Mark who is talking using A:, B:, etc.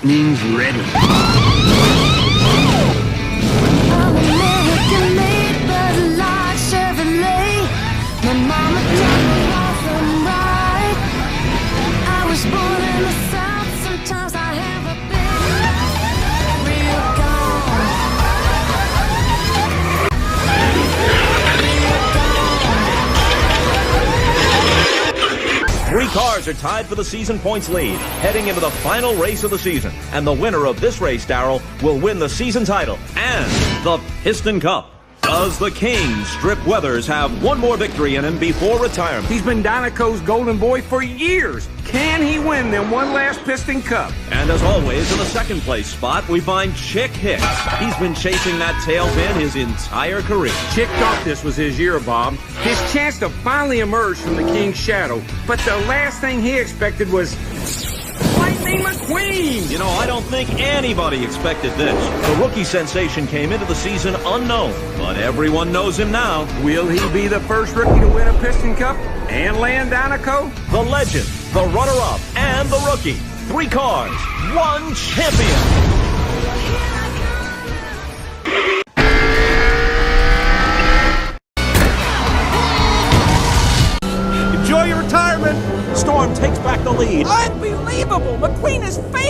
A: lightning's ready.
B: I'm American-made, but like Chevrolet. My mama taught me wrong from right. I was born in the South. Sometimes I have a bit real gone.
C: Three cars are tied for the season points lead, heading into the final race of the season. And the winner of this race, Darrell, will win the season title and the Piston Cup. Does the King, Strip Weathers, have one more victory in him before retirement?
A: He's been Dinoco's golden boy for years. Can he win them one last Piston Cup?
C: And as always, in the second place spot, we find Chick Hicks. He's been chasing that tail fin his entire career.
A: Chick thought this was his year, Bob. His chance to finally emerge from the King's shadow. But the last thing he expected was Lightning McQueen!
C: You know, I don't think anybody expected this. The rookie sensation came into the season unknown, but everyone knows him now.
A: Will he be the first rookie to win a Piston Cup and land Dinoco?
C: The legend, the runner-up, and the rookie. 3 cars, 1 champion. Enjoy your retirement. Storm takes back the lead.
D: Unbelievable! McQueen is fast!